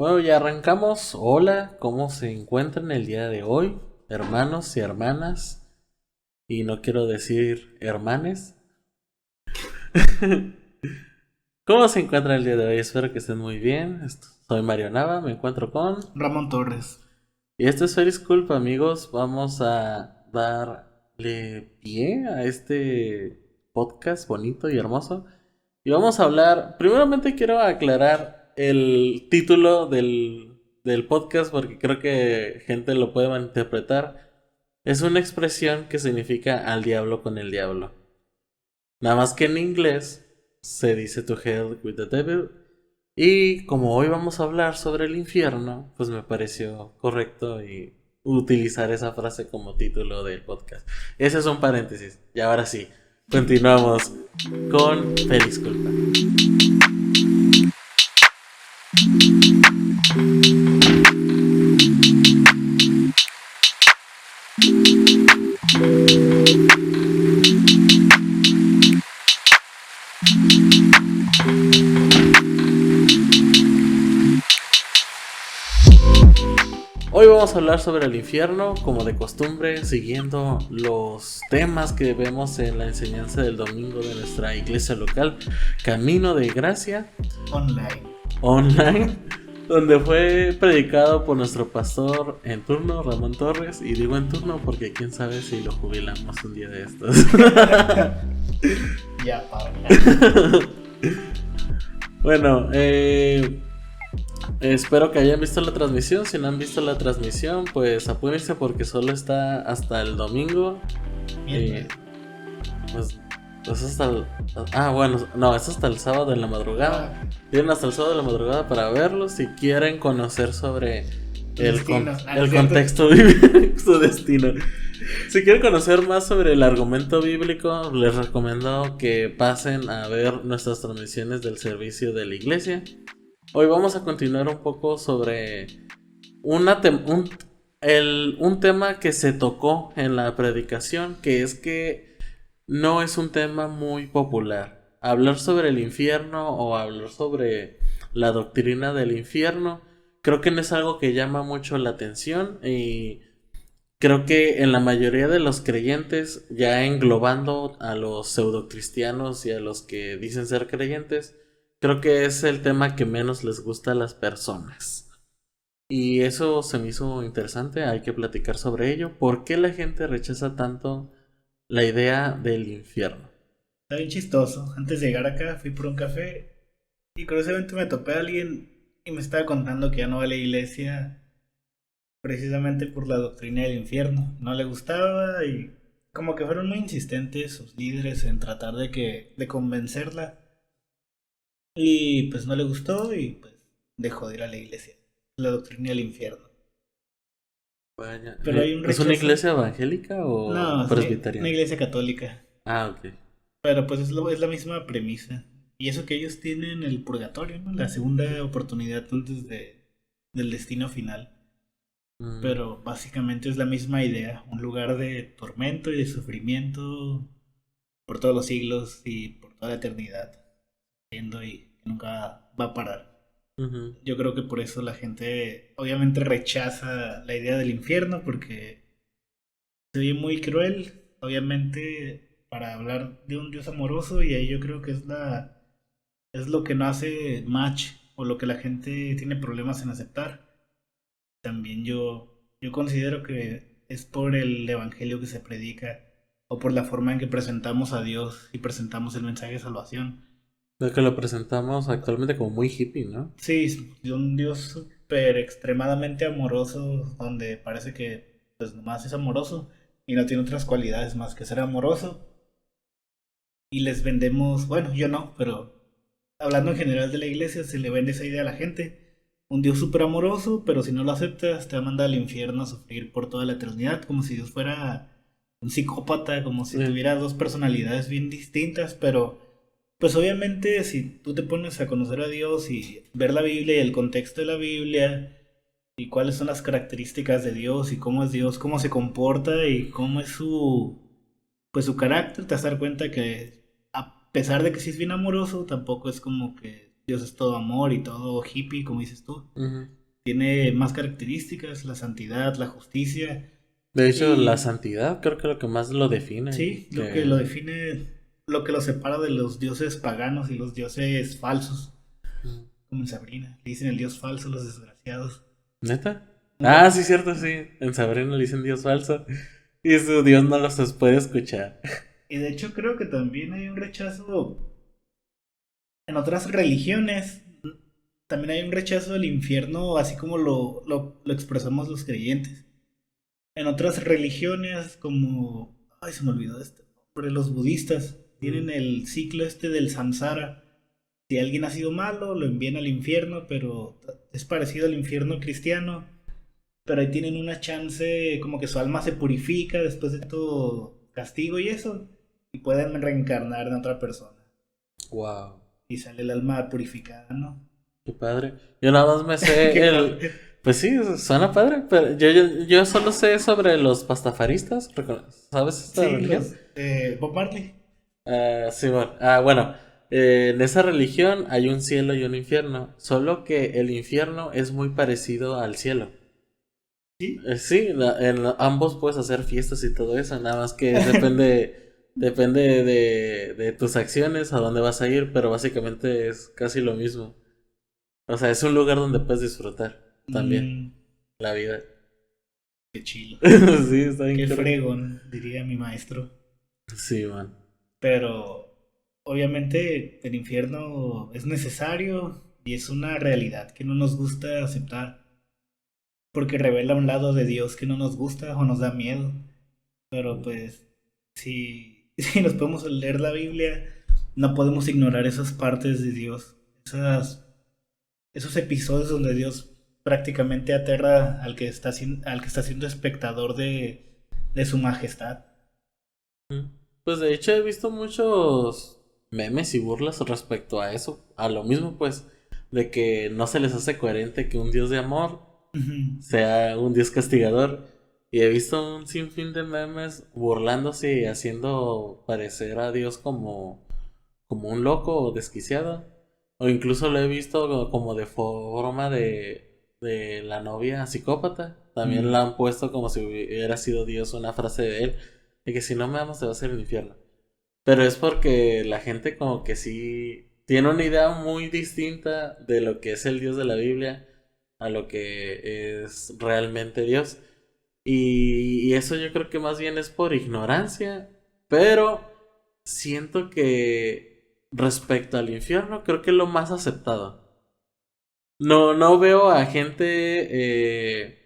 Bueno, ya arrancamos. Hola, ¿cómo se encuentran el día de hoy, hermanos y hermanas? Y no quiero decir hermanes. ¿Cómo se encuentran el día de hoy? Espero que estén muy bien. Soy Mario Nava, me encuentro con... Ramón Torres. Y esto es Feliz Culpa, amigos. Vamos a darle pie a este podcast bonito y hermoso. Y vamos a hablar... Primeramente quiero aclarar el título del podcast porque creo que gente lo puede malinterpretar. Es una expresión que significa al diablo con el diablo. Nada más que en inglés se dice to hell with the devil. Y como hoy vamos a hablar sobre el infierno, pues me pareció correcto y utilizar esa frase como título del podcast. Ese es un paréntesis. Y ahora sí, continuamos con Feliz Culpa. Hoy vamos a hablar sobre el infierno, como de costumbre, siguiendo los temas que vemos en la enseñanza del domingo de nuestra iglesia local, Camino de Gracia Online, donde fue predicado por nuestro pastor en turno, Ramón Torres. Y digo en turno porque quién sabe si lo jubilamos un día de estos. Ya, para. Bueno, espero que hayan visto la transmisión. Si no han visto la transmisión, pues apúrense porque solo está hasta el domingo. Pues hasta el... bueno, no, es hasta el sábado en la madrugada. Tienen hasta el sábado de la madrugada para verlo si quieren conocer sobre el contexto bíblico, su destino. Si quieren conocer más sobre el argumento bíblico, les recomiendo que pasen a ver nuestras transmisiones del servicio de la iglesia. Hoy vamos a continuar un poco sobre un tema que se tocó en la predicación, que es que no es un tema muy popular. Hablar sobre el infierno o hablar sobre la doctrina del infierno, creo que no es algo que llama mucho la atención, y creo que en la mayoría de los creyentes, ya englobando a los pseudocristianos y a los que dicen ser creyentes, creo que es el tema que menos les gusta a las personas. Y eso se me hizo interesante, hay que platicar sobre ello. ¿Por qué la gente rechaza tanto la idea del infierno? Está bien chistoso. Antes de llegar acá fui por un café y curiosamente me topé a alguien y me estaba contando que ya no va a la iglesia precisamente por la doctrina del infierno. No le gustaba y como que fueron muy insistentes sus líderes en tratar de convencerla. Y pues no le gustó y pues dejó de ir a la iglesia. La doctrina del infierno. Vaya, Pero hay un ¿es una rechazo. iglesia evangélica o No, es una presbiteriana? iglesia católica. Ok. Pero pues es la misma premisa. Y eso que ellos tienen el purgatorio, ¿no? La segunda oportunidad antes del destino final. Mm, Pero básicamente es la misma idea. Un lugar de tormento y de sufrimiento por todos los siglos y por toda la eternidad. Yendo y nunca va a parar. ujú. Yo creo que por eso la gente obviamente rechaza la idea del infierno porque se ve muy cruel, obviamente, para hablar de un Dios amoroso y ahí yo creo que es lo que no hace match o lo que la gente tiene problemas en aceptar. También yo considero que es por el evangelio que se predica o por la forma en que presentamos a Dios y presentamos el mensaje de salvación. Lo que lo presentamos actualmente como muy hippie, ¿no? Sí, de un Dios súper extremadamente amoroso, donde parece que pues nomás es amoroso y no tiene otras cualidades más que ser amoroso. Y les vendemos, bueno, yo no, pero hablando en general de la iglesia, se le vende esa idea a la gente. Un Dios súper amoroso, pero si no lo aceptas, te va a mandar al infierno a sufrir por toda la eternidad, como si Dios fuera un psicópata, como si Sí. tuviera dos personalidades bien distintas, pero pues obviamente si tú te pones a conocer a Dios y ver la Biblia y el contexto de la Biblia y cuáles son las características de Dios y cómo es Dios, cómo se comporta y cómo es su carácter, te vas a dar cuenta que a pesar de que sí es bien amoroso, tampoco es como que Dios es todo amor y todo hippie, como dices tú. Ujú. Tiene más características, la santidad, la justicia. De hecho, la Y santidad creo que lo que más lo define, sí, lo que lo que... define, lo que lo separa de los dioses paganos y los dioses falsos, Mm. como en Sabrina. Le dicen el dios falso a los desgraciados. ¿Neta? ¿Nunca? Ah, sí, cierto, sí. En Sabrina le dicen Dios falso. Y su Dios no los puede escuchar. Y de hecho creo que también hay un rechazo en otras religiones. También hay un rechazo del infierno, así como lo expresamos los creyentes. En otras religiones, como... Ay, se me olvidó este nombre. Los budistas Mm. tienen el ciclo este del samsara. Si alguien ha sido malo, lo envían al infierno, pero es parecido al infierno cristiano. Pero ahí tienen una chance, como que su alma se purifica después de todo castigo y eso. Y pueden reencarnar en otra persona. Wow, Y sale el alma purificada, ¿no? qué padre. Yo nada más me Qué sé el... padre. Pues sí, suena padre, pero yo solo sé sobre los pastafaristas. ¿Sabes esta Sí, religión? los Bob Marley. Sí, bueno. Bueno. En esa religión hay un cielo y un infierno. Solo que el infierno es muy parecido al cielo. ¿Sí? Sí, ambos puedes hacer fiestas y todo eso, nada más que depende de tus acciones a dónde vas a ir, pero básicamente es casi lo mismo. O sea, es un lugar donde puedes disfrutar también Mm, la vida. qué chilo. Sí, está bien Qué caro. fregón, diría mi maestro. Sí, man. Pero obviamente el infierno es necesario y es una realidad que no nos gusta aceptar porque revela un lado de Dios que no nos gusta o nos da miedo. Pero pues si nos podemos leer la Biblia, no podemos ignorar esas partes de Dios, esos episodios donde Dios prácticamente aterra al que está siendo espectador de su majestad. Pues de hecho he visto muchos memes y burlas respecto a eso, a lo mismo pues, de que no se les hace coherente que un Dios de amor Ujú. sea un Dios castigador. Y he visto un sinfín de memes burlándose y haciendo parecer a Dios como un loco o desquiciado. O incluso lo he visto como de forma de la novia psicópata. También la Mm. han puesto como si hubiera sido Dios una frase de él. De que si no me amas te vas a ir al infierno. Pero es porque la gente como que sí tiene una idea muy distinta de lo que es el Dios de la Biblia a lo que es realmente Dios. Y eso yo creo que más bien es por ignorancia. Pero siento que respecto al infierno, creo que es lo más aceptado. No veo a gente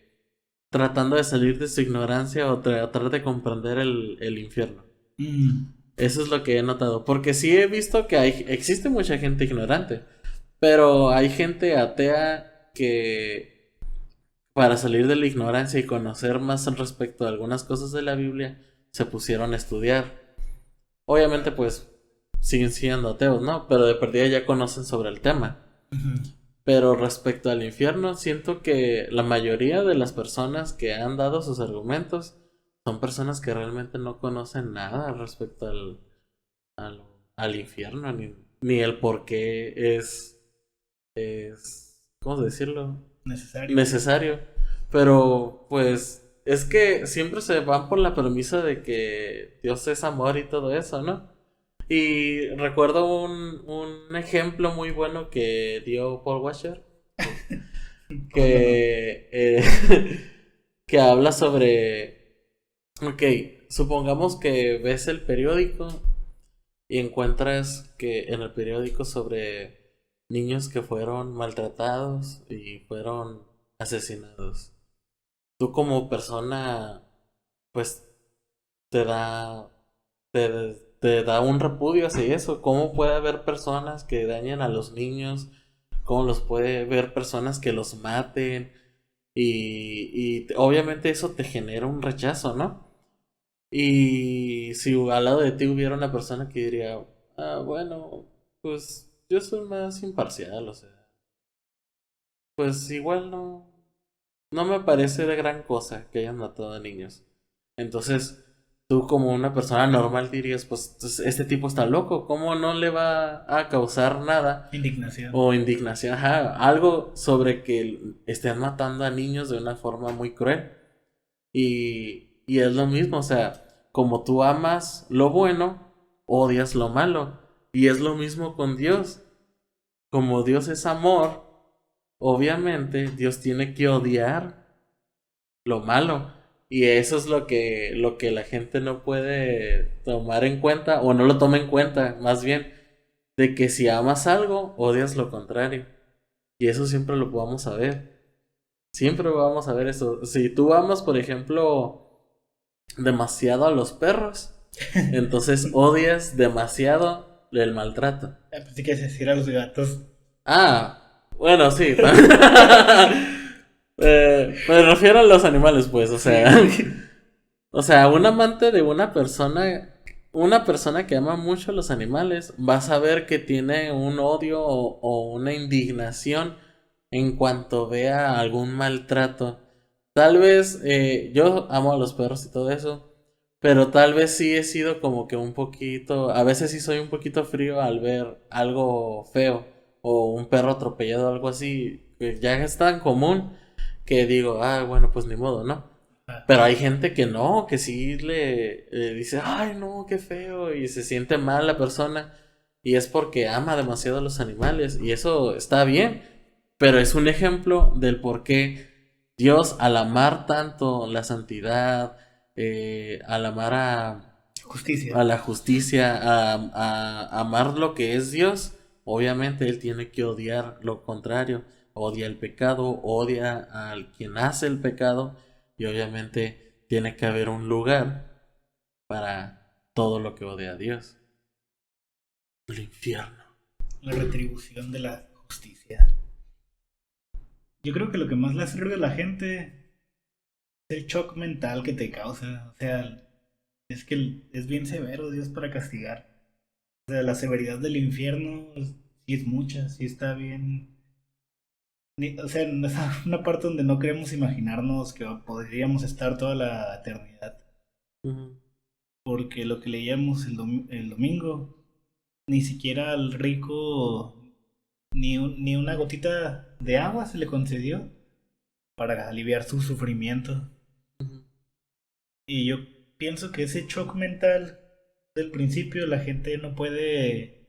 tratando de salir de su ignorancia o tratar de comprender el infierno. Mm. Eso es lo que he notado. Porque sí he visto que existe mucha gente ignorante. Pero hay gente atea que para salir de la ignorancia y conocer más al respecto de algunas cosas de la Biblia, se pusieron a estudiar. Obviamente pues siguen siendo ateos, ¿no? Pero de perdida ya conocen sobre el tema. Ujú. Pero respecto al infierno, siento que la mayoría de las personas que han dado sus argumentos son personas que realmente no conocen nada respecto al, al infierno, ni el por qué ¿cómo decirlo? Necesario. Necesario. Pero pues es que siempre se van por la premisa de que Dios es amor y todo eso, ¿no? Y recuerdo un ejemplo muy bueno que dio Paul Washer, ¿Cómo no? que, que habla sobre, ok, supongamos que ves el periódico y encuentras que en el periódico sobre niños que fueron maltratados y fueron asesinados. Tú como persona, pues te da, te da un repudio hacia eso. ¿Cómo puede haber personas que dañen a los niños? ¿Cómo los puede ver personas que los maten? Y obviamente eso te genera un rechazo, ¿no? Y si al lado de ti hubiera una persona que diría, bueno, pues yo soy más imparcial, o sea, pues igual no me parece de gran cosa que hayan matado a niños. Entonces, tú como una persona normal dirías, pues este tipo está loco, ¿cómo no le va a causar nada? Indignación. O indignación, ajá, algo sobre que estén matando a niños de una forma muy cruel. Y es lo mismo, o sea, como tú amas lo bueno, odias lo malo. Y es lo mismo con Dios. Como Dios es amor, obviamente Dios tiene que odiar lo malo. Y eso es lo que la gente no puede tomar en cuenta, o no lo toma en cuenta, más bien, de que si amas algo, odias lo contrario. Y eso siempre lo vamos a ver. Siempre vamos a ver eso. Si tú amas, por ejemplo, demasiado a los perros, entonces odias demasiado el maltrato. Pensé que decir a los gatos. Ah, bueno, sí. Me refiero a los animales, pues, o Sí, sea, sí. o sea, un amante de una persona que ama mucho a los animales, va a saber que tiene un odio o una indignación en cuanto vea algún maltrato. Tal vez yo amo a los perros y todo eso, pero tal vez sí he sido como que un poquito, a veces sí soy un poquito frío al ver algo feo o un perro atropellado o algo así, que ya es tan común que digo, ah, bueno, pues ni modo, ¿no? Ah, Pero hay gente que no, que sí le dice, ay, no, qué feo, y se siente mal la persona, y es porque ama demasiado a los animales, y eso está bien, pero es un ejemplo del por qué Dios, al amar tanto la santidad, al amar justicia. a la justicia, a amar lo que es Dios, obviamente Él tiene que odiar lo contrario, odia el pecado, odia al quien hace el pecado, y obviamente tiene que haber un lugar para todo lo que odia a Dios. El infierno. La retribución de la justicia. Yo creo que lo que más le hace ruido a la gente es el shock mental que te causa. O sea, es que es bien severo Dios para castigar. O sea, la severidad del infierno sí es mucha, sí está bien. O sea, en una parte donde no queremos imaginarnos que podríamos estar toda la eternidad. Ujú, Porque lo que leíamos el domingo, ni siquiera al rico ni una gotita de agua se le concedió para aliviar su sufrimiento. ujú, Y yo pienso que ese shock mental del principio la gente no puede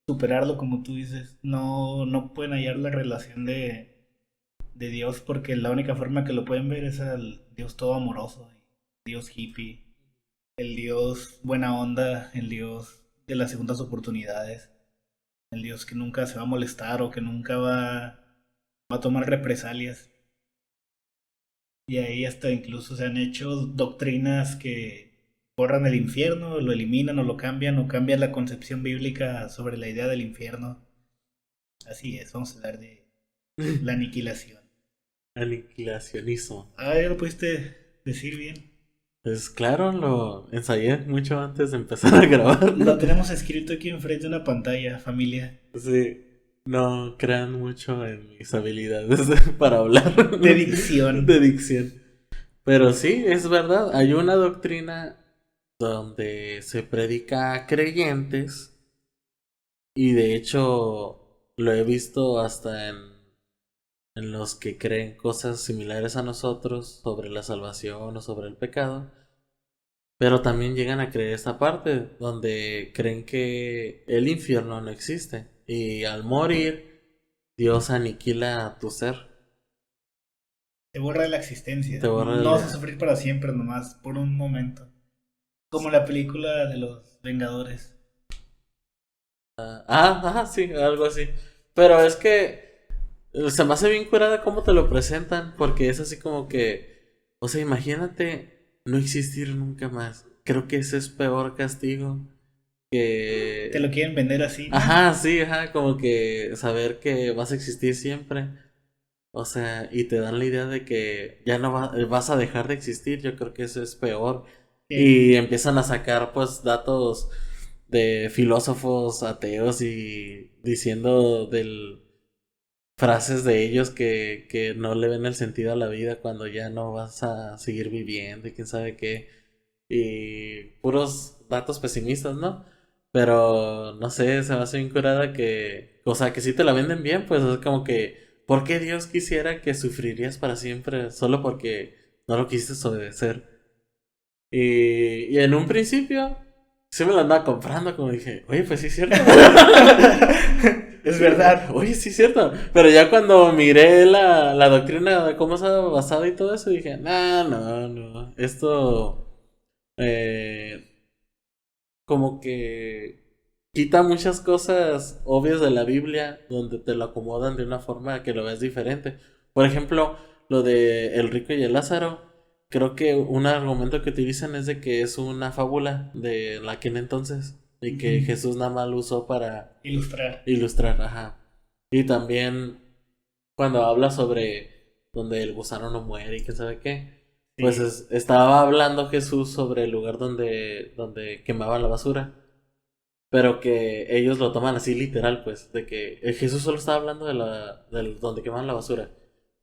superarlo como tú dices. No, no pueden hallar la relación de Dios porque la única forma que lo pueden ver es al Dios todo amoroso, Dios hippie, el Dios buena onda, el Dios de las segundas oportunidades, el Dios que nunca se va a molestar o que nunca va a tomar represalias. Y ahí hasta incluso se han hecho doctrinas que borran el infierno, lo eliminan o cambian la concepción bíblica sobre la idea del infierno. Así es, vamos a hablar de la aniquilación. Aniquilacionismo. Ah, ya lo pudiste decir bien. Pues claro, lo ensayé mucho antes de empezar a grabar. Lo tenemos escrito aquí enfrente de una pantalla, familia. Sí, no crean mucho en mis habilidades para hablar. De dicción. De dicción. Pero sí, es verdad, hay una doctrina donde se predica a creyentes y de hecho lo he visto hasta en los que creen cosas similares a nosotros sobre la salvación o sobre el pecado, pero también llegan a creer esta parte donde creen que el infierno no existe y al morir Dios aniquila a tu ser. Te borra de la Te existencia. borra No vas a sufrir para siempre nomás, por un momento. Como la película de los Vengadores. Ajá, sí, algo así. Pero es que se me hace bien curada cómo te lo presentan, porque es así como que, o sea, imagínate no existir nunca más. Creo que ese es peor castigo Te lo que... quieren vender así, ¿no? Ajá, sí, ajá, como que saber que vas a existir siempre. O sea, y te dan la idea de que ya no vas a dejar de existir. Yo creo que eso es peor. Y Que empiezan a sacar pues datos de filósofos ateos y diciendo frases de ellos que no le ven el sentido a la vida cuando ya no vas a seguir viviendo y quién sabe qué. y puros datos pesimistas, ¿no? Pero no sé, se me hace bien curada que, o sea, que si te la venden bien, pues es como que, ¿por qué Dios quisiera que sufrirías para siempre solo porque no lo quisiste obedecer? Y en un principio, sí me la andaba comprando, como dije, oye, pues sí es cierto. Es verdad. Oye, sí es cierto. Pero ya cuando miré la doctrina de cómo estaba basada y todo eso, dije, nah, no. Esto eh, como que quita muchas cosas obvias de la Biblia donde te lo acomodan de una forma que lo ves diferente. Por ejemplo, lo de el rico y el Lázaro. Creo que un argumento que utilizan es de que es una fábula de la que en entonces y que Jesús nada más lo usó para Ilustrar. ajá. Y también cuando habla sobre donde el gusano no muere y que sabe qué, pues Sí. estaba hablando Jesús sobre el lugar donde quemaban la basura, pero que ellos lo toman así literal, pues, de que Jesús solo estaba hablando del donde quemaban la basura.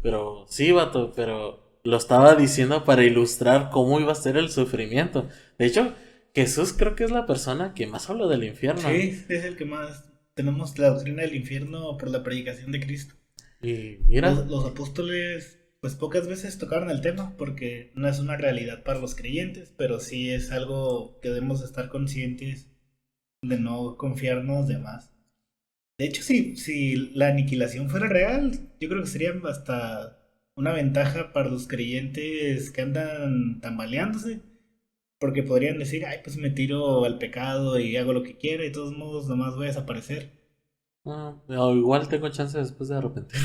Pero sí, vato, pero lo estaba diciendo para ilustrar cómo iba a ser el sufrimiento. De hecho, Jesús creo que es la persona que más habla del infierno. Sí, es el que más tenemos la doctrina del infierno por la predicación de Cristo. Y mira, Los apóstoles, pues pocas veces tocaron el tema porque no es una realidad para los creyentes, pero sí es algo que debemos estar conscientes de no confiarnos de más. De hecho, si la aniquilación fuera real, yo creo que sería hasta una ventaja para los creyentes que andan tambaleándose, porque podrían decir, ay, pues me tiro al pecado y hago lo que quiera, y de todos modos nomás voy a desaparecer. o igual tengo chance después de arrepentir.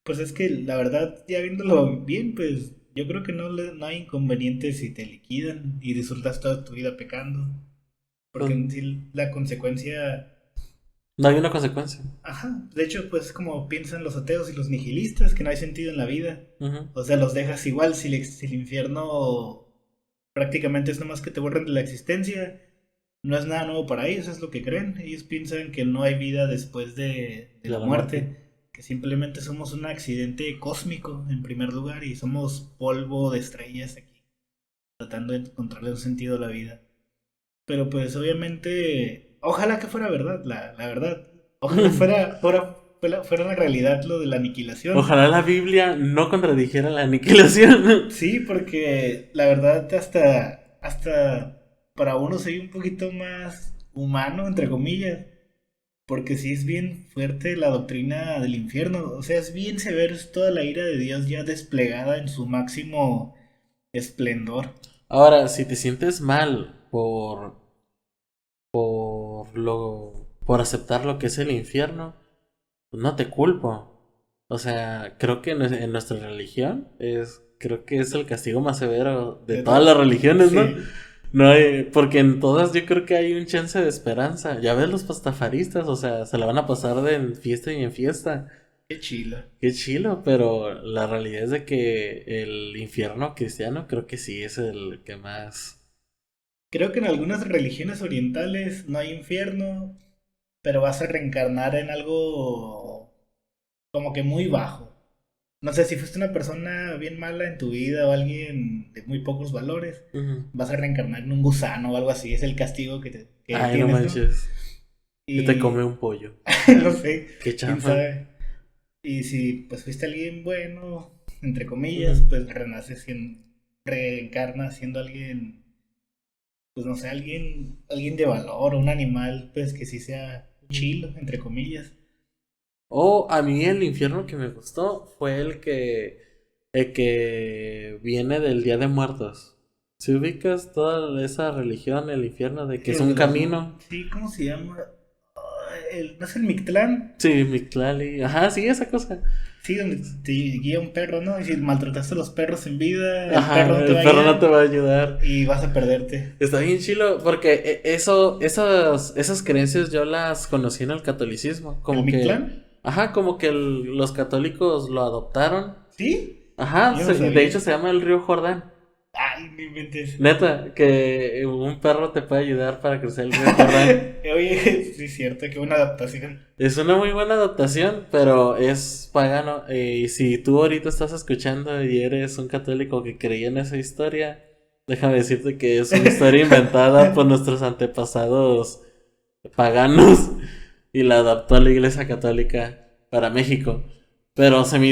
Pues es que la verdad, ya viéndolo bien, pues yo creo que no hay inconveniente si te liquidan y disfrutas toda tu vida pecando, porque en sí la consecuencia. No hay una consecuencia. Ajá, de hecho, pues como piensan los ateos y los nihilistas, que no hay sentido en la vida. Ujú. O sea, los dejas igual si el infierno prácticamente es nomás que te borren de la existencia. No es nada nuevo para ellos, es lo que creen. Ellos piensan que no hay vida después de la muerte, que simplemente somos un accidente cósmico en primer lugar y somos polvo de estrellas aquí, tratando de encontrarle un sentido a la vida. Pero pues obviamente, ojalá que fuera verdad, la verdad. Ojalá fuera una realidad lo de la aniquilación. Ojalá la Biblia no contradijera la aniquilación. Sí, porque la verdad hasta para uno soy un poquito más humano, entre comillas. Porque sí es bien fuerte la doctrina del infierno. O sea, es bien severo, es toda la ira de Dios ya desplegada en su máximo esplendor. Ahora, si te sientes mal por aceptar lo que es el infierno, pues no te culpo. O sea, creo que en nuestra religión creo que es el castigo más severo de todas las religiones, ¿no? Sí. No hay, porque en todas yo creo que hay un chance de esperanza. Ya ves los pastafaristas, o sea, se la van a pasar de en fiesta y en fiesta. Qué chilo. Qué chilo, pero la realidad es de que el infierno cristiano creo que sí es el que más... Creo que en algunas religiones orientales no hay infierno, pero vas a reencarnar en algo como que muy bajo. No sé, si fuiste una persona bien mala en tu vida o alguien de muy pocos valores, Ujú. vas a reencarnar en un gusano o algo así. Es el castigo que Ay, no tienes, ¿no? manches. Que te come Y un pollo. no sé, Qué quién chafa. sabe. Y si pues fuiste alguien bueno, entre comillas, Ujú. pues reencarnas siendo alguien, pues no sé, alguien de valor, un animal, pues que sí sea chilo, entre comillas. O a mí el infierno que me gustó fue el que viene del Día de Muertos. Si ubicas toda esa religión, el infierno, de que Sí, es el un de los camino. sí, ¿cómo se llama? ¿No es el Mictlán? Sí, Mictlali. Ajá, sí, esa cosa. Sí, donde te guía un perro, ¿no? Y si maltrataste a los perros en vida, el perro Ajá, no te el va a perro no te guiar va a ayudar. y vas a perderte. Está bien chilo, porque esas creencias yo las conocí en el catolicismo. ¿El Como que, Mictlán? ajá, como que los católicos lo adoptaron. ¿Sí? Ajá, Yo no de sabía. hecho se llama el río Jordán. Ay, no inventes. Neta, que un perro te puede ayudar para cruzar el río Jordán. Oye, sí es cierto, qué buena adaptación. Es una muy buena adaptación, pero es pagano. Y si tú ahorita estás escuchando y eres un católico que creía en esa historia, Déjame decirte que es una historia inventada por nuestros antepasados paganos y la adaptó a la Iglesia Católica para México. Pero se me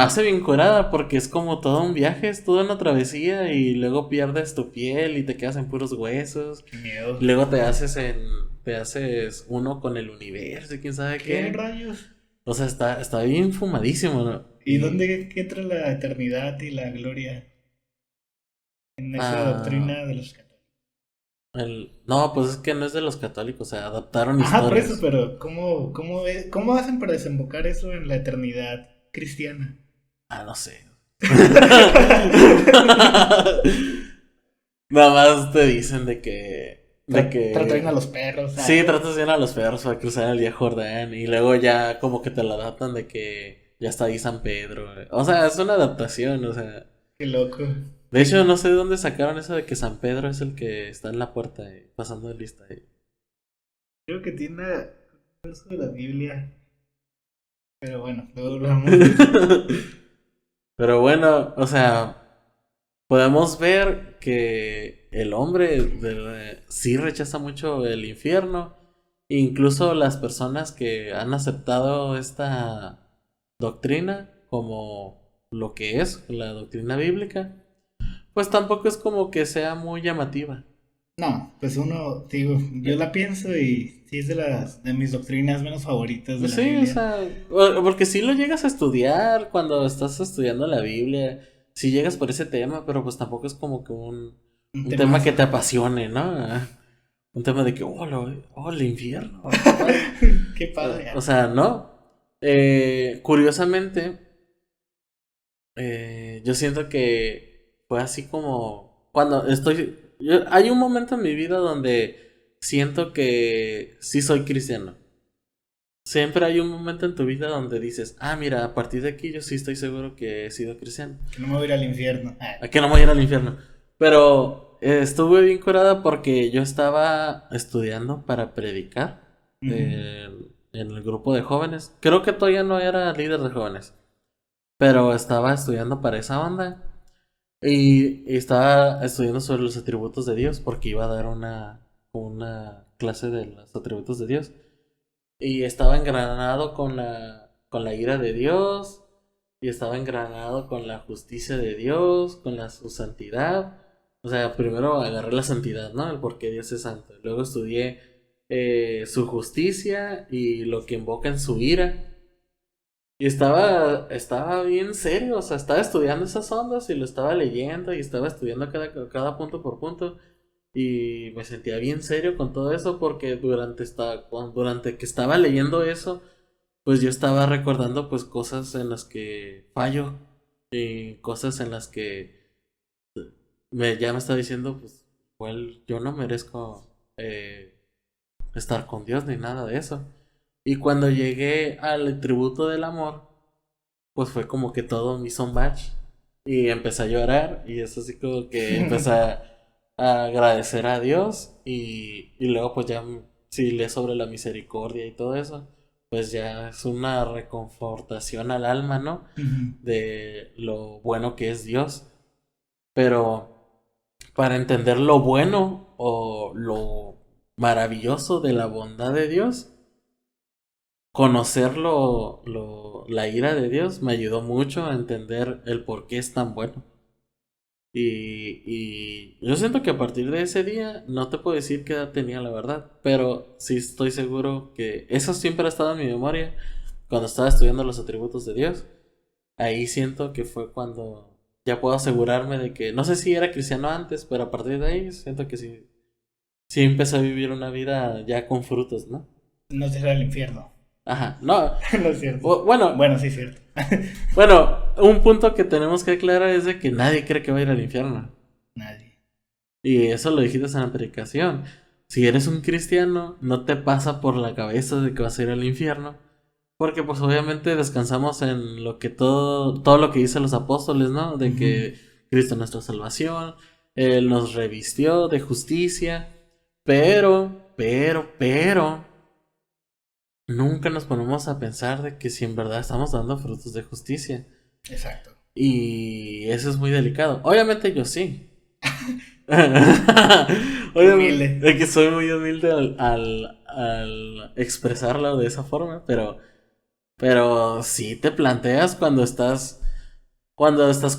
hace bien curada porque es como todo un viaje, es toda una travesía y luego pierdes tu piel y te quedas en puros huesos. Qué miedo. Y luego te haces uno con el universo y quién sabe ¿Qué qué. rayos? O sea, está bien fumadísimo, ¿no? ¿Y dónde entra la eternidad y la gloria en esa Ah, doctrina de los católicos? no, pues es que no es de los católicos, o sea, adaptaron Ajá, por eso, historias. pero ¿cómo hacen para desembocar eso en la eternidad cristiana? Ah, no sé. Nada más te dicen Trata bien a los perros. sí, tratas bien a los perros para cruzar el día Jordán y luego ya como que te lo adaptan de que ya está ahí San Pedro. O sea, es una adaptación, o sea. Qué loco. De hecho, no sé de dónde sacaron eso de que San Pedro es el que está en la puerta pasando lista. Creo que tiene eso de la Biblia. Pero bueno, luego hablamos. Pero bueno, o sea, podemos ver que el hombre sí rechaza mucho el infierno. Incluso las personas que han aceptado esta doctrina como lo que es la doctrina bíblica, pues tampoco es como que sea muy llamativa. No, pues uno, digo, yo la pienso y sí es de mis doctrinas menos favoritas de la Sí, o Biblia. sea, porque si lo llegas a estudiar cuando estás estudiando la Biblia, si llegas por ese tema, pero pues tampoco es como que Un un tema que temazo. te apasione, ¿no? Un tema de que, el infierno, qué padre. Qué padre. O sea, no. Curiosamente, yo siento que fue así como cuando hay un momento en mi vida donde siento que sí soy cristiano. Siempre hay un momento en tu vida donde dices, ah, mira, a partir de aquí yo sí estoy seguro que he sido cristiano. Que no me voy a ir al infierno. A que no me voy a ir al infierno. Pero estuve bien curada porque yo estaba estudiando para predicar Ujú. en el grupo de jóvenes. Creo que todavía no era líder de jóvenes, pero estaba estudiando para esa onda. Y estaba estudiando sobre los atributos de Dios porque iba a dar una clase de los atributos de Dios. Y estaba engranado con la ira de Dios. Y estaba engranado con la justicia de Dios, con su santidad. O sea, primero agarré la santidad, ¿no? El por qué Dios es santo. Luego estudié su justicia y lo que invoca en su ira. Y estaba bien serio, o sea, estaba estudiando esas ondas y lo estaba leyendo y estaba estudiando cada punto por punto. Y me sentía bien serio con todo eso porque durante que estaba leyendo eso, pues yo estaba recordando pues cosas en las que fallo y cosas en las que ya me está diciendo pues igual yo no merezco estar con Dios ni nada de eso. Y cuando llegué al tributo del amor, pues fue como que todo me hizo un match y empecé a llorar y es así como que empecé a agradecer a Dios y luego pues ya sí leí sobre la misericordia y todo eso, pues ya es una reconfortación al alma, ¿no? Ujú. De lo bueno que es Dios, pero para entender lo bueno o lo maravilloso de la bondad de Dios, conocer la ira de Dios me ayudó mucho a entender el por qué es tan bueno. Y yo siento que a partir de ese día, no te puedo decir qué edad tenía la verdad, pero sí estoy seguro que eso siempre ha estado en mi memoria. Cuando estaba estudiando los atributos de Dios, ahí siento que fue cuando ya puedo asegurarme de que, no sé si era cristiano antes, pero a partir de ahí siento que sí, sí empecé a vivir una vida ya con frutos, ¿no? No será el infierno. Ajá, no, No es cierto. bueno, Bueno, sí es cierto. bueno, un punto que tenemos que aclarar es de que nadie cree que va a ir al infierno. Nadie. Y eso lo dijiste en la predicación. Si eres un cristiano, no te pasa por la cabeza de que vas a ir al infierno. Porque pues obviamente descansamos en lo que todo lo que dicen los apóstoles, ¿no? De Ujú. que Cristo es nuestra salvación, Él nos revistió de justicia. Pero, nunca nos ponemos a pensar de que si en verdad estamos dando frutos de justicia. Exacto. Y eso es muy delicado. Obviamente yo sí. Obviamente, es que soy muy humilde al expresarlo de esa forma, pero sí te planteas cuando estás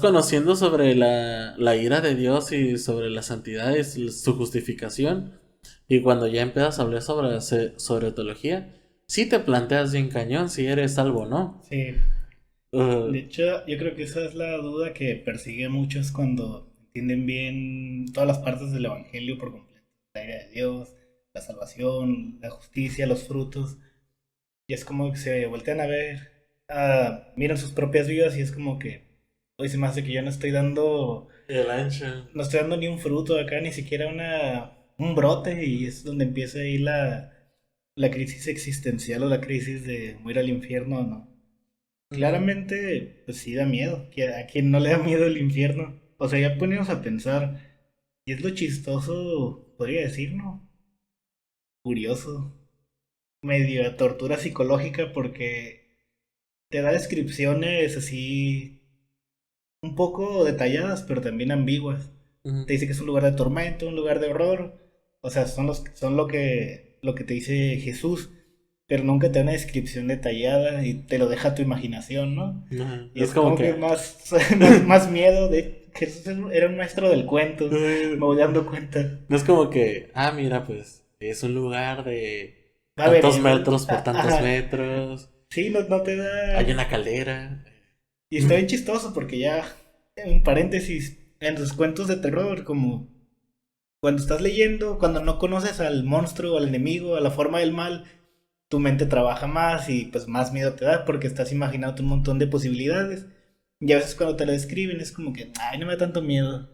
conociendo sobre la ira de Dios y sobre la santidad y su justificación, y cuando ya empiezas a hablar sobre teología, sí te planteas bien cañón si eres salvo o no. Sí. De hecho, yo creo que esa es la duda que persigue a muchos cuando entienden bien todas las partes del Evangelio por completo. La ira de Dios, la salvación, la justicia, los frutos. Y es como que se voltean a ver, miran sus propias vidas y es como que hoy se me hace que yo no estoy dando, El ancho. no estoy dando ni un fruto acá, ni siquiera un brote, y es donde empieza ahí la crisis existencial o la crisis de voy a ir al infierno o no. Claramente, pues sí da miedo. A quien no le da miedo el infierno. O sea, ya ponemos a pensar. Y es lo chistoso, podría decir, ¿no? Curioso. Medio de tortura psicológica porque te da descripciones así un poco detalladas, pero también ambiguas. Te dice que es un lugar de tormento, un lugar de horror. O sea, son lo que te dice Jesús, pero nunca te da una descripción detallada y te lo deja a tu imaginación, ¿no? No, Y es es como como que que más miedo de Jesús era un maestro del cuento, me voy dando cuenta. no es como que, mira, pues es un lugar de Va a ver, tantos metros por tantos ajá. metros, Sí, no te hay da. una caldera. Y está bien chistoso porque ya, en paréntesis, en los cuentos de terror, como cuando estás leyendo, cuando no conoces al monstruo, al enemigo, a la forma del mal, tu mente trabaja más y pues más miedo te da porque estás imaginando un montón de posibilidades. Y a veces cuando te lo describen es como que, ay, no me da tanto miedo.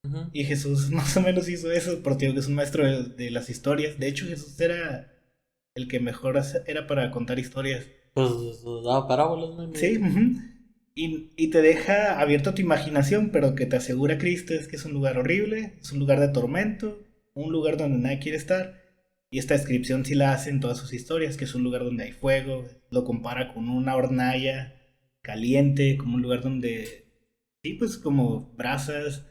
Ujú. Y Jesús más o menos hizo eso, porque digo que es un maestro de las historias. De hecho, Jesús era el que mejor era para contar historias. Pues daba parábolas, ¿no? Sí, ujú. Y te deja abierto tu imaginación, pero que te asegura Cristo es que es un lugar horrible, es un lugar de tormento, un lugar donde nadie quiere estar. Y esta descripción sí la hace en todas sus historias, que es un lugar donde hay fuego, lo compara con una hornalla caliente, como un lugar donde, sí, pues como brasas,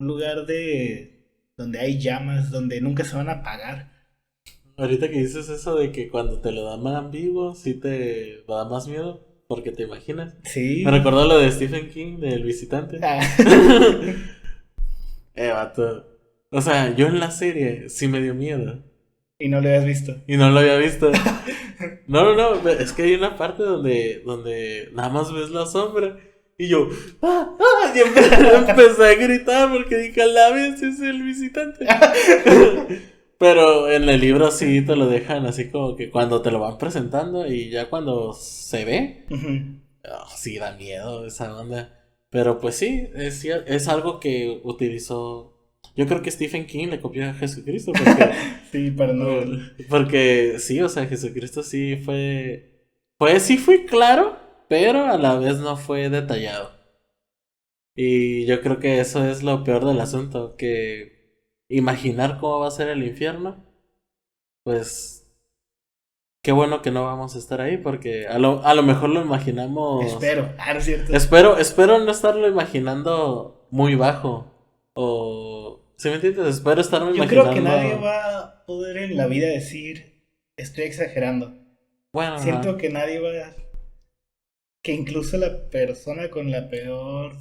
un lugar donde hay llamas, donde nunca se van a apagar. Ahorita que dices eso de que cuando te lo dan más ambiguo, sí te da más miedo, porque te imaginas. Me Sí. recordó lo de Stephen King, del visitante. Ah. Vato. O sea, yo en la serie sí me dio miedo. Y no lo habías visto. Y no lo había visto. No, es que hay una parte donde nada más ves la sombra. Y yo, y empecé a gritar porque dije, a la vez es el visitante. Pero en el libro sí te lo dejan así como que cuando te lo van presentando y ya cuando se ve, Ujú. sí da miedo esa onda. Pero pues sí, es algo que utilizó. Yo creo que Stephen King le copió a Jesucristo porque, Sí, para no verlo. porque sí, o sea, Jesucristo sí sí fue claro, pero a la vez no fue detallado. Y yo creo que eso es lo peor del asunto, que imaginar cómo va a ser el infierno, pues qué bueno que no vamos a estar ahí, porque a lo mejor lo imaginamos. Espero. Ah, no es cierto. Espero no estarlo imaginando muy bajo. O. ¿Sí me entiendes? Espero estarlo Yo creo que nadie imaginando. va a poder en la vida decir, estoy exagerando. Bueno, Siento ajá. que nadie va, que incluso la persona con la peor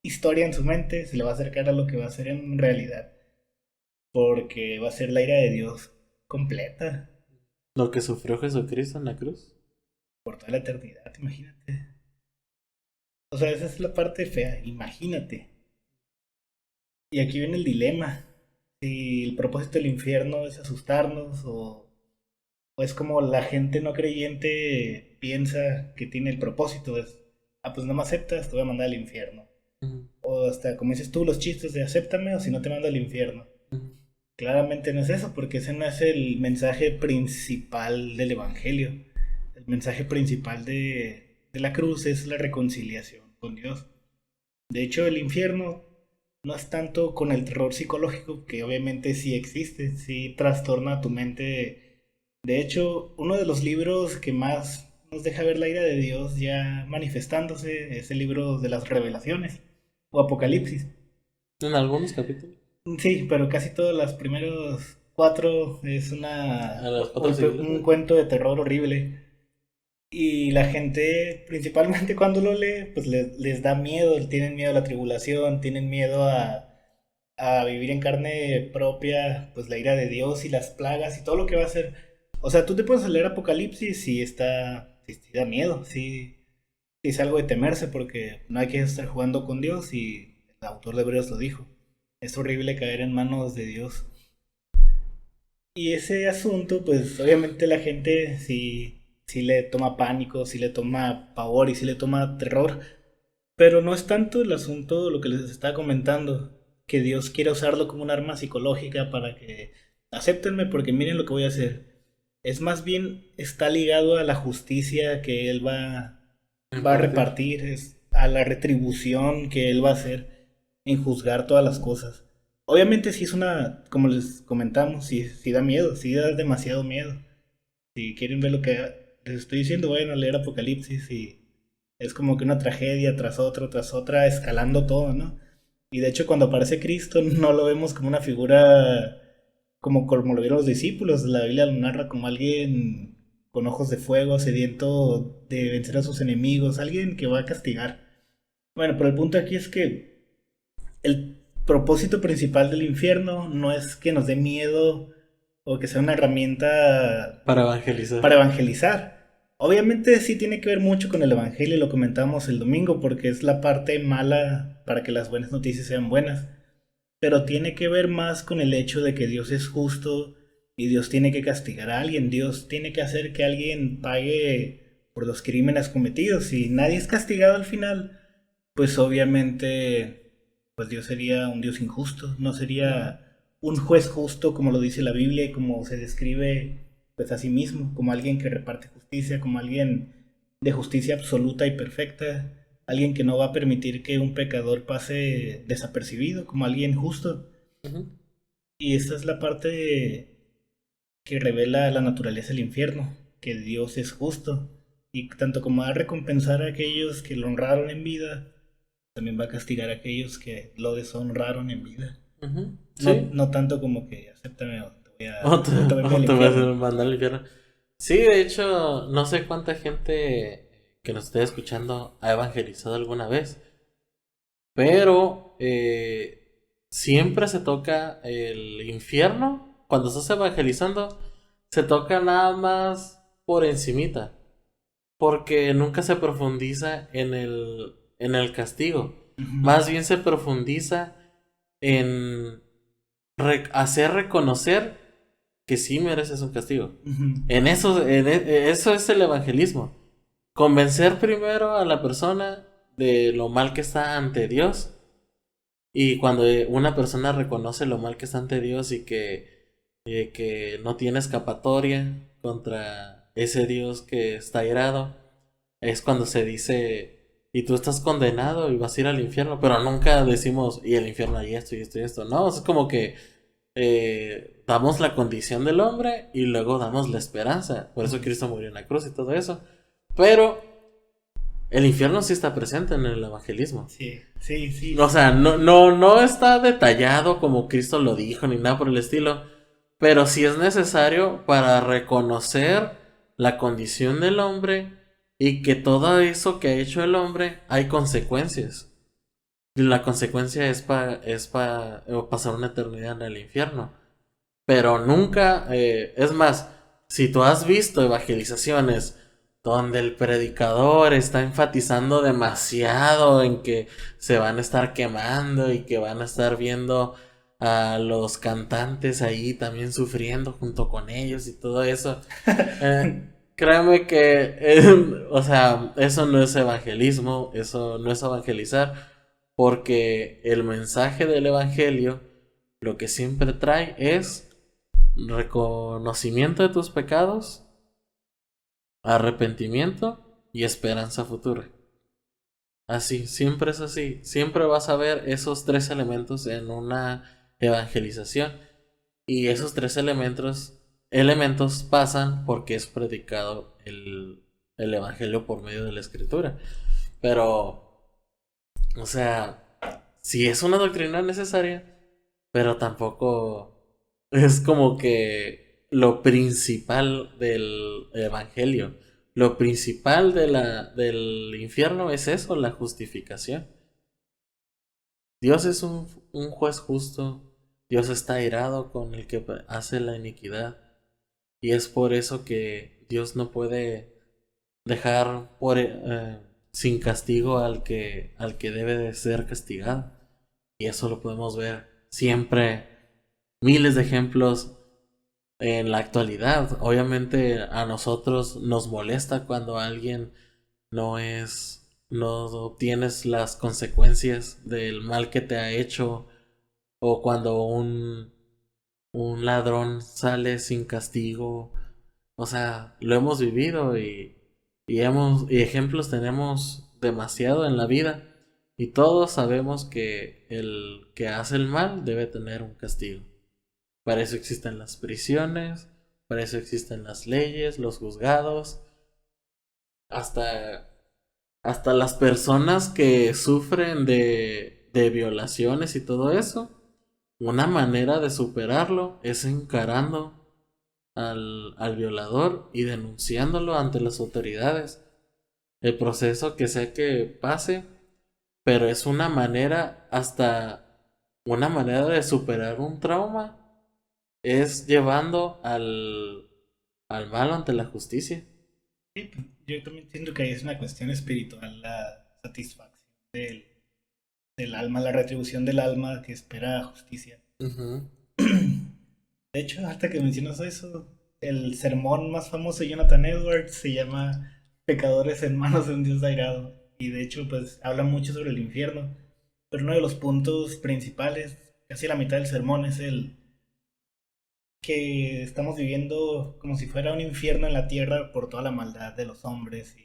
historia en su mente se le va a acercar a lo que va a ser en realidad. Porque va a ser la ira de Dios completa Lo que sufrió Jesucristo en la cruz. por toda la eternidad, imagínate. O sea, esa es la parte fea, imagínate. Y aquí viene el dilema. Si el propósito del infierno es asustarnos o es como la gente no creyente piensa que tiene el propósito, es, pues no me aceptas, te voy a mandar al infierno. Ujú, O hasta, como dices tú, los chistes de acéptame o si no te mando al infierno. ujú. Claramente no es eso, porque ese no es el mensaje principal del Evangelio. El mensaje principal de la cruz es la reconciliación con Dios. De hecho, el infierno no es tanto con el terror psicológico, que obviamente sí existe, sí trastorna tu mente. De hecho, uno de los libros que más nos deja ver la ira de Dios ya manifestándose es el libro de las revelaciones o Apocalipsis. En algunos capítulos. Sí, pero casi todos los primeros cuatro es A los cuatro un siglos. cuento de terror horrible. Y la gente, principalmente cuando lo lee, pues les da miedo, tienen miedo a la tribulación, tienen miedo a vivir en carne propia, pues la ira de Dios y las plagas y todo lo que va a hacer. O sea, tú te puedes leer Apocalipsis y sí da miedo, sí es algo de temerse porque no hay que estar jugando con Dios y el autor de Hebreos lo dijo. Es horrible caer en manos de Dios. Y ese asunto, pues obviamente la gente sí le toma pánico, sí le toma pavor y sí le toma terror. Pero no es tanto el asunto, lo que les estaba comentando, que Dios quiere usarlo como un arma psicológica para que acéptenme porque miren lo que voy a hacer. Es más bien, está ligado a la justicia que Él va a Impartir. repartir, es a la retribución que Él va a hacer en juzgar todas las cosas. Obviamente sí es una, como les comentamos, sí da miedo, sí da demasiado miedo. Si quieren ver lo que les estoy diciendo, vayan a leer Apocalipsis y es como que una tragedia tras otra, escalando todo, ¿no? Y de hecho cuando aparece Cristo no lo vemos como una figura como lo vieron los discípulos, la Biblia lo narra como alguien con ojos de fuego, sediento de vencer a sus enemigos, alguien que va a castigar. Bueno, pero el punto aquí es que el propósito principal del infierno no es que nos dé miedo o que sea una herramienta Para evangelizar. para evangelizar. Obviamente sí tiene que ver mucho con el evangelio, lo comentamos el domingo, porque es la parte mala para que las buenas noticias sean buenas. Pero tiene que ver más con el hecho de que Dios es justo y Dios tiene que castigar a alguien, Dios tiene que hacer que alguien pague por los crímenes cometidos. Si nadie es castigado al final, pues obviamente pues Dios sería un Dios injusto, no Ujú. sería un juez justo como lo dice la Biblia y como se describe pues a sí mismo, como alguien que reparte justicia, como alguien de justicia absoluta y perfecta, alguien que no va a permitir que un pecador pase desapercibido, como alguien justo. Ujú. Y esta es la parte que revela la naturaleza del infierno, que Dios es justo y tanto como va a recompensar a aquellos que lo honraron en vida, también va a castigar a aquellos que lo deshonraron en vida. Ujú. No, Sí. no tanto como que acéptame O te, o te voy a enviar o al te vas a infierno. mandar al infierno. Sí, de hecho, no sé cuánta gente que nos esté escuchando ha evangelizado alguna vez, pero siempre se toca el infierno. Cuando estás evangelizando, se toca nada más por encimita, porque nunca se profundiza en el castigo. Ujú, Más bien se profundiza en hacer reconocer que sí mereces un castigo. ujú, Eso es el evangelismo. Convencer primero a la persona de lo mal que está ante Dios. Y cuando una persona reconoce lo mal que está ante Dios y que no tiene escapatoria contra ese Dios que está airado, es cuando se dice, y tú estás condenado y vas a ir al infierno, pero nunca decimos, y el infierno hay esto y esto y esto, no, es como que damos la condición del hombre y luego damos la esperanza, por eso ujú. Cristo murió en la cruz y todo eso, pero el infierno sí está presente en el evangelismo. Sí, sí, sí, O sea, sí. no está detallado como Cristo lo dijo ni nada por el estilo, pero sí es necesario para reconocer la condición del hombre y que todo eso que ha hecho el hombre hay consecuencias. Y la consecuencia es pasar una eternidad en el infierno. Pero nunca, es más, si tú has visto evangelizaciones donde el predicador está enfatizando demasiado en que se van a estar quemando y que van a estar viendo a los cantantes ahí también sufriendo junto con ellos y todo eso, créeme que, o sea, eso no es evangelismo, eso no es evangelizar, porque el mensaje del evangelio lo que siempre trae es reconocimiento de tus pecados, arrepentimiento y esperanza futura. Así, siempre es así. Siempre vas a ver esos tres elementos en una evangelización. Y esos tres elementos pasan porque es predicado el evangelio por medio de la escritura. Pero, o sea, si es una doctrina necesaria, pero tampoco es como que lo principal del evangelio. Lo principal del infierno es eso, la justificación. Dios es un juez justo. Dios está airado con el que hace la iniquidad. Y es por eso que Dios no puede dejar sin castigo al que debe de ser castigado. Y eso lo podemos ver siempre, miles de ejemplos en la actualidad. Obviamente a nosotros nos molesta cuando alguien no obtienes las consecuencias del mal que te ha hecho, o cuando un ladrón sale sin castigo. O sea, lo hemos vivido y ejemplos tenemos demasiado en la vida, y todos sabemos que el que hace el mal debe tener un castigo. Para eso existen las prisiones, para eso existen las leyes, los juzgados, hasta, hasta las personas que sufren de violaciones y todo eso. Una manera de superarlo es encarando al violador y denunciándolo ante las autoridades. El proceso que sea que pase, pero es una manera, hasta una manera de superar un trauma, es llevando al malo ante la justicia. Sí, pues, yo también siento que ahí es una cuestión espiritual, la satisfacción del alma, la retribución del alma que espera justicia. Ujú. De hecho, hasta que mencionas eso, el sermón más famoso de Jonathan Edwards se llama Pecadores en manos de un Dios airado. Y de hecho, pues habla mucho sobre el infierno. Pero uno de los puntos principales, casi la mitad del sermón, es el que estamos viviendo como si fuera un infierno en la tierra por toda la maldad de los hombres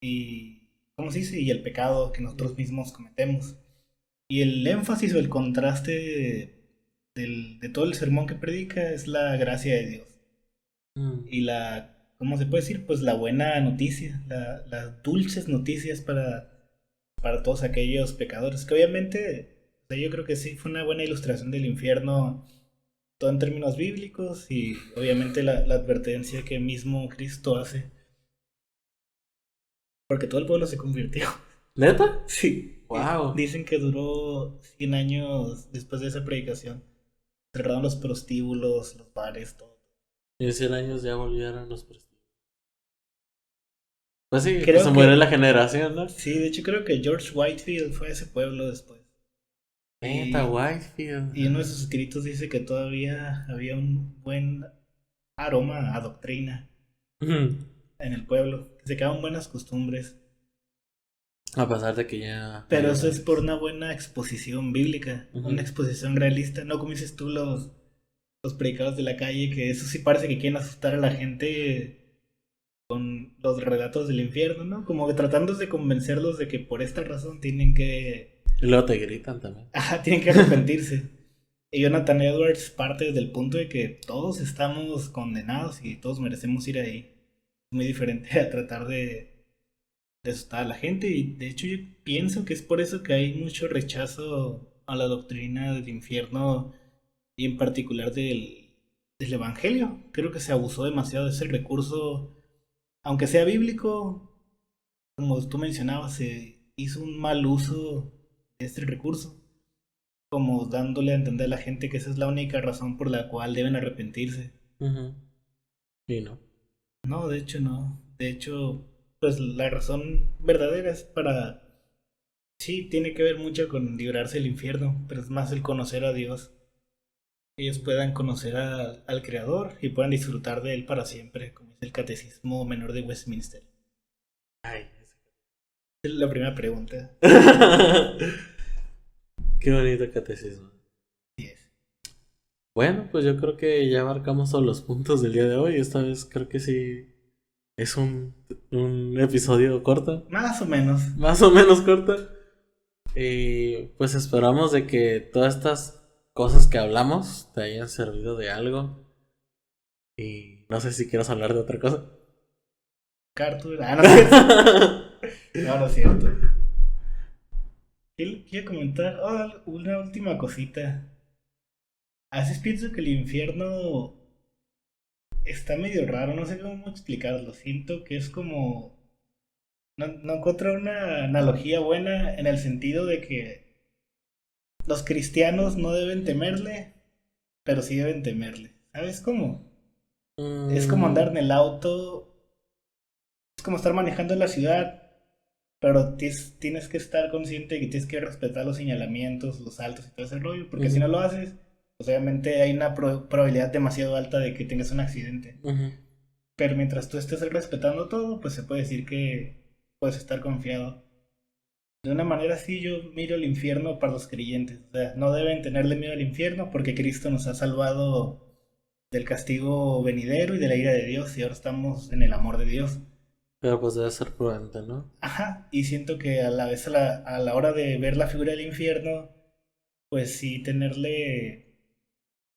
y ¿cómo se dice? Y el pecado que nosotros mismos cometemos. Y el énfasis o el contraste de todo el sermón que predica es la gracia de Dios. Mm. Y ¿cómo se puede decir? Pues la buena noticia, las dulces noticias para todos aquellos pecadores. Que obviamente, o sea, yo creo que sí fue una buena ilustración del infierno, todo en términos bíblicos, y obviamente la advertencia que mismo Cristo hace. Porque todo el pueblo se convirtió. ¿Neta? Sí. Wow. Dicen que duró 100 años después de esa predicación. Cerraron los prostíbulos, los bares, todo. Y en 100 años ya volvieron los prestigos. Pues sí, pues Creo se que, muere la generación, ¿no? sí, de hecho creo que George Whitefield fue a ese pueblo después. Neta, Y, Whitefield. y uno de sus escritos dice que todavía había un buen aroma a doctrina Ujú. en el pueblo. Que se quedaban buenas costumbres. A pesar de que ya... Pero eso es por una buena exposición bíblica, Ujú. una exposición realista. No como dices tú, los predicados de la calle, que eso sí parece que quieren asustar a la gente con los relatos del infierno, ¿no? Como que tratando de convencerlos de que por esta razón tienen que... Y luego te gritan también. Ajá, tienen que arrepentirse. Y Jonathan Edwards parte desde el punto de que todos estamos condenados y todos merecemos ir ahí. Es muy diferente a tratar de asustar a la gente, y de hecho yo pienso que es por eso que hay mucho rechazo a la doctrina del infierno y en particular del evangelio. Creo que se abusó demasiado de ese recurso, aunque sea bíblico, como tú mencionabas, se hizo un mal uso de este recurso, como dándole a entender a la gente que esa es la única razón por la cual deben arrepentirse. Ujú. Y no. No, de hecho no. De hecho, pues la razón verdadera es para... Sí, tiene que ver mucho con librarse del infierno, pero es más el conocer a Dios. Que ellos puedan conocer al Creador y puedan disfrutar de Él para siempre, como es el Catecismo Menor de Westminster. Ay. Es la primera pregunta. Qué bonito catecismo. Así es. Bueno, pues yo creo que ya abarcamos todos los puntos del día de hoy. Esta vez creo que sí es un episodio corto. Más o menos. Más o menos corto. Y pues esperamos de que todas estas cosas que hablamos te hayan servido de algo. Y no sé si quieres hablar de otra cosa. Cartoon. Ah, no es cierto. No, no es cierto. Quiero comentar una última cosita. a veces pienso que el infierno está medio raro, no sé cómo explicarlo. Siento que es como... No encuentro una analogía buena en el sentido de que los cristianos no deben temerle, pero sí deben temerle. ¿Sabes cómo? Es como andar Mm, en el auto, es como estar manejando en la ciudad, pero tienes que estar consciente de que tienes que respetar los señalamientos, los saltos y todo ese rollo, porque si no ujú, lo haces, pues obviamente hay una probabilidad demasiado alta de que tengas un accidente. ujú. Pero mientras tú estés respetando todo, pues se puede decir que puedes estar confiado. De una manera así yo miro el infierno para los creyentes. O sea, no deben tenerle miedo al infierno porque Cristo nos ha salvado del castigo venidero y de la ira de Dios y ahora estamos en el amor de Dios. Pero pues debe ser prudente, ¿no? Ajá, y siento que a la vez a la hora de ver la figura del infierno, pues sí temer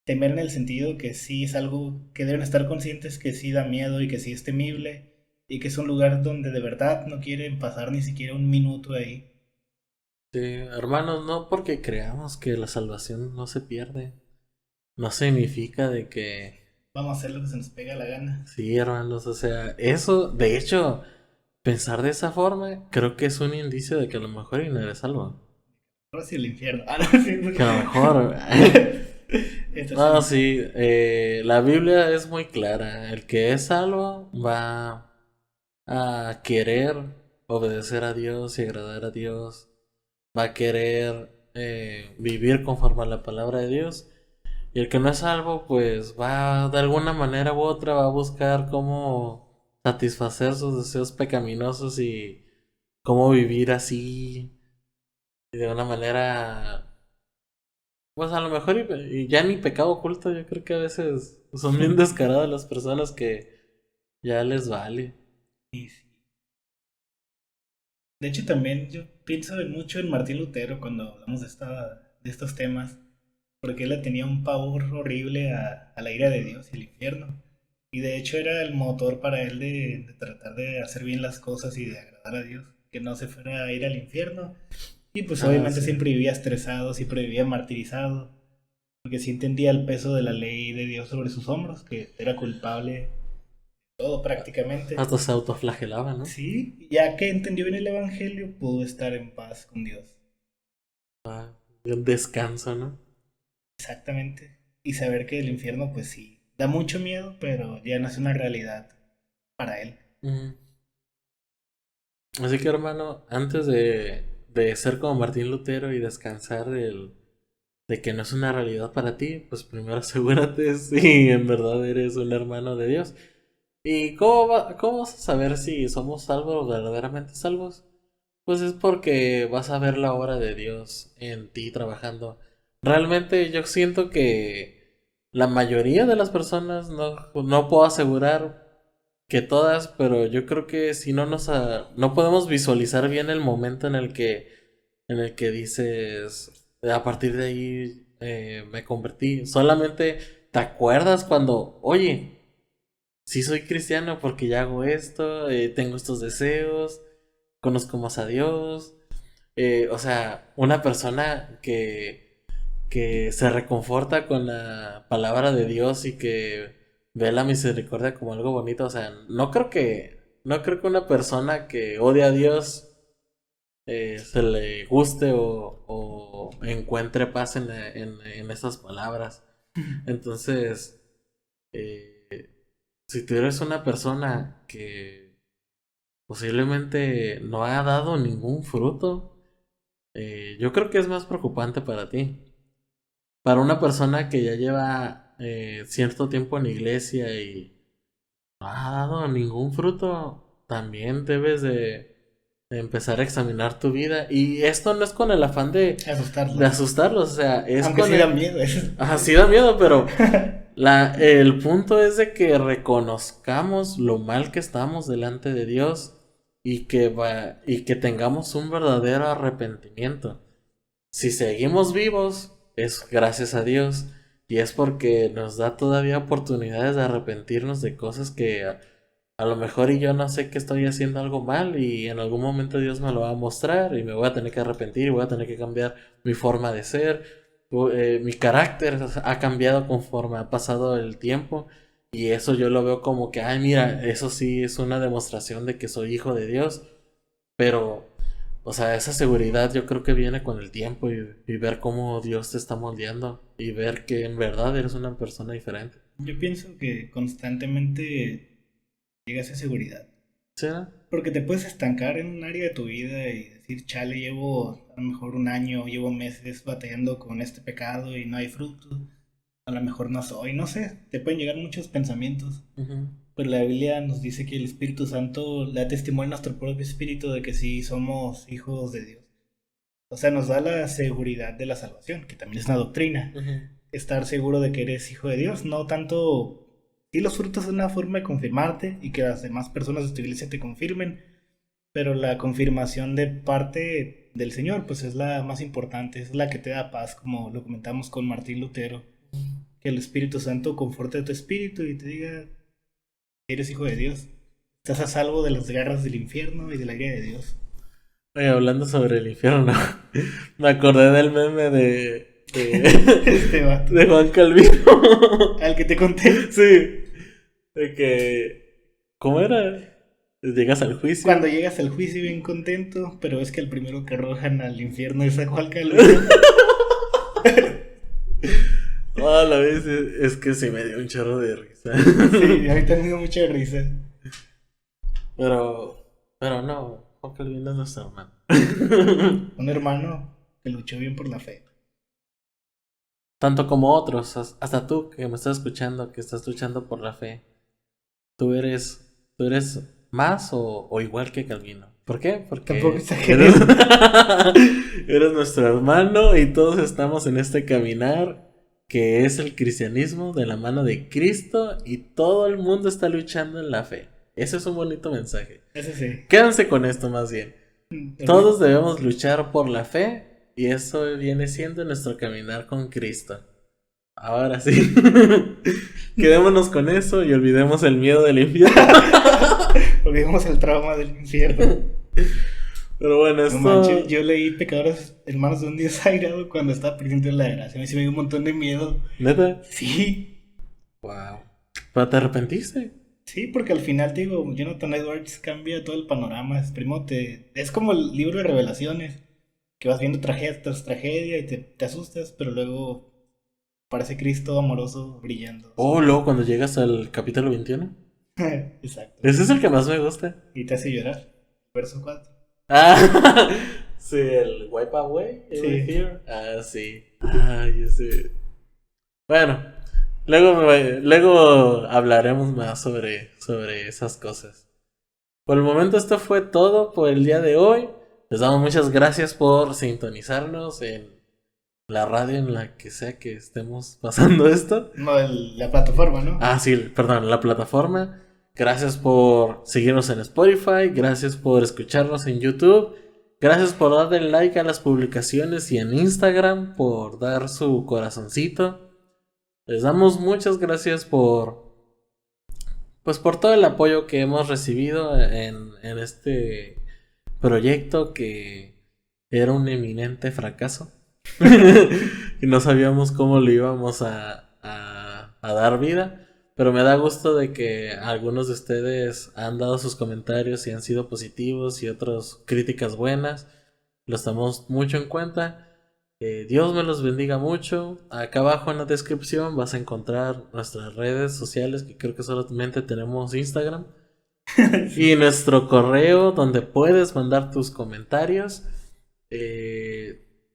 en el sentido que sí es algo que deben estar conscientes que sí da miedo y que sí es temible y que es un lugar donde de verdad no quieren pasar ni siquiera un minuto ahí. Sí, hermanos, no porque creamos que la salvación no se pierde. No significa de que... Vamos a hacer lo que se nos pega la gana. Sí, hermanos, o sea, eso, de hecho, pensar de esa forma, creo que es un indicio de que a lo mejor y no eres salvo. Ahora sí el infierno. Ah, no, sí. Que a lo mejor... Esto No, sí. sí, la Biblia es muy clara. El que es salvo va a querer obedecer a Dios y agradar a Dios. Va a querer vivir conforme a la palabra de Dios. Y el que no es salvo, pues va de alguna manera u otra, va a buscar cómo satisfacer sus deseos pecaminosos y cómo vivir así, y de una manera, pues a lo mejor y ya ni pecado oculto. Yo creo que a veces son bien descaradas las personas que ya les vale. Sí, sí. De hecho, también yo pienso mucho en Martín Lutero cuando hablamos de estos temas, porque él le tenía un pavor horrible a la ira de Dios y el infierno. Y de hecho era el motor para él de tratar de hacer bien las cosas y de agradar a Dios, que no se fuera a ir al infierno. Y pues Ah, obviamente sí. siempre vivía estresado, siempre vivía martirizado, porque sí entendía el peso de la ley de Dios sobre sus hombros, que era culpable de todo prácticamente. Hasta se autoflagelaba, ¿no? Sí, ya que entendió bien el Evangelio, pudo estar en paz con Dios. Ah, un descanso, ¿no? Exactamente. Y saber que el infierno, pues sí, da mucho miedo, pero ya no es una realidad para él. Ujú. Así que hermano, antes de ser como Martín Lutero y descansar de que no es una realidad para ti, pues primero asegúrate si en verdad eres un hermano de Dios. ¿Y cómo vas a saber si somos salvos o verdaderamente salvos? Pues es porque vas a ver la obra de Dios en ti trabajando. Realmente yo siento que la mayoría de las personas, no puedo asegurar que todas, pero yo creo que si no podemos visualizar bien el momento en el que dices, a partir de ahí me convertí. Solamente te acuerdas cuando, oye, sí soy cristiano porque ya hago esto, tengo estos deseos, conozco más a Dios. O sea, una persona que se reconforta con la palabra de Dios y que ve la misericordia como algo bonito. O sea, no creo que una persona que odia a Dios se le guste o encuentre paz en esas palabras. Entonces, si tú eres una persona que posiblemente no ha dado ningún fruto, yo creo que es más preocupante para ti. Para una persona que ya lleva cierto tiempo en la iglesia y no ha dado ningún fruto, también debes de empezar a examinar tu vida. Y esto no es con el afán de Asustarlos. asustarlos, o sea, es Aunque con sí da el... miedo. Ajá, sí da miedo, pero el punto es de que reconozcamos lo mal que estamos delante de Dios y que tengamos un verdadero arrepentimiento. Si seguimos vivos, es gracias a Dios y es porque nos da todavía oportunidades de arrepentirnos de cosas que a lo mejor y yo no sé que estoy haciendo algo mal y en algún momento Dios me lo va a mostrar y me voy a tener que arrepentir y voy a tener que cambiar mi forma de ser. mi carácter ha cambiado conforme ha pasado el tiempo. Y eso yo lo veo como que, ay, mira, eso sí es una demostración de que soy hijo de Dios. Pero, o sea, esa seguridad yo creo que viene con el tiempo y ver cómo Dios te está moldeando y ver que en verdad eres una persona diferente. Yo pienso que constantemente llega esa seguridad. ¿Sí, no? Porque te puedes estancar en un área de tu vida y decir, chale, llevo a lo mejor un año, llevo meses batallando con este pecado y no hay fruto. A lo mejor no soy, no sé, te pueden llegar muchos pensamientos. Uh-huh. Pero la Biblia nos dice que el Espíritu Santo le da testimonio a nuestro propio espíritu de que sí somos hijos de Dios. O sea, nos da la seguridad de la salvación, que también es una doctrina. Uh-huh. Estar seguro de que eres hijo de Dios, no tanto. Sí, los frutos son una forma de confirmarte y que las demás personas de tu iglesia te confirmen, pero la confirmación de parte del Señor, pues es la más importante, es la que te da paz, como lo comentamos con Martín Lutero, que el Espíritu Santo conforte tu espíritu y te diga que eres hijo de Dios, estás a salvo de las garras del infierno y de la ira de Dios. Oye, hablando sobre el infierno, me acordé del meme Este vato. de Juan Calvino. Al que te conté. Sí. De que... ¿Cómo era? Llegas al juicio. Cuando llegas al juicio bien contento, pero es que el primero que arrojan al infierno es a Juan Calvino. Ah, la vez es que sí me dio un chorro de risa. Sí, ahorita me dio mucha risa. Pero no, Juan Calvino es nuestro hermano. Un hermano que luchó bien por la fe. Tanto como otros, hasta tú que me estás escuchando, que estás luchando por la fe. ¿Tú eres más o igual que Calvino? ¿Por qué? Porque Tampoco exageres. eres nuestro hermano y todos estamos en este caminar que es el cristianismo de la mano de Cristo y todo el mundo está luchando en la fe. Ese es un bonito mensaje. Ese sí. Quédense con esto más bien. Todos debemos luchar por la fe y eso viene siendo nuestro caminar con Cristo. Ahora sí. Quedémonos con eso y olvidemos el miedo del infierno. Olvidemos el trauma del infierno. Pero bueno, esto... No manches, yo leí Pecadores Hermanos de un Dios airado cuando estaba presente en la gracia. A mí sí me dio un montón de miedo. ¿Neta? Sí. Wow. ¿Pero te arrepentiste? Sí, porque al final te digo, Jonathan Edwards cambia todo el panorama. Es como el libro de Revelaciones, que vas viendo tragedia tras tragedia y te asustas, pero luego aparece Cristo amoroso brillando. Oh, luego cuando llegas al capítulo 21. Exacto. Ese es el que más me gusta. Y te hace llorar. Verso 4. Ah, sí, el Wipe Away. Sí. Here. Ah, sí. Ay, ese. Bueno, luego hablaremos más sobre esas cosas. Por el momento esto fue todo por el día de hoy. Les damos muchas gracias por sintonizarnos en la radio en la que sea que estemos pasando esto. No, la plataforma, ¿no? Ah, sí, perdón, la plataforma. Gracias por seguirnos en Spotify. Gracias por escucharnos en YouTube. Gracias por darle like a las publicaciones y en Instagram. Por dar su corazoncito. Les damos muchas gracias por todo el apoyo que hemos recibido en este proyecto que era un eminente fracaso. Y no sabíamos cómo le íbamos a dar vida. Pero me da gusto de que algunos de ustedes han dado sus comentarios y han sido positivos y otros críticas buenas. Los tomamos mucho en cuenta. Dios me los bendiga mucho. Acá abajo en la descripción vas a encontrar nuestras redes sociales, que creo que solamente tenemos Instagram. Y nuestro correo donde puedes mandar tus comentarios.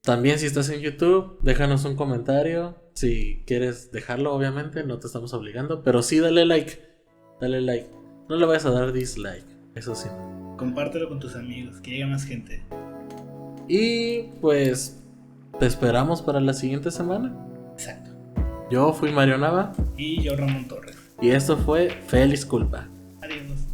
También si estás en YouTube, déjanos un comentario. Si quieres dejarlo, obviamente, no te estamos obligando. Pero sí, dale like. Dale like. No le vayas a dar dislike. Eso sí. Compártelo con tus amigos, que llegue más gente. Y pues te esperamos para la siguiente semana. Exacto. Yo fui Mario Nava. Y yo, Ramón Torres. Y esto fue Feliz Culpa. Adiós.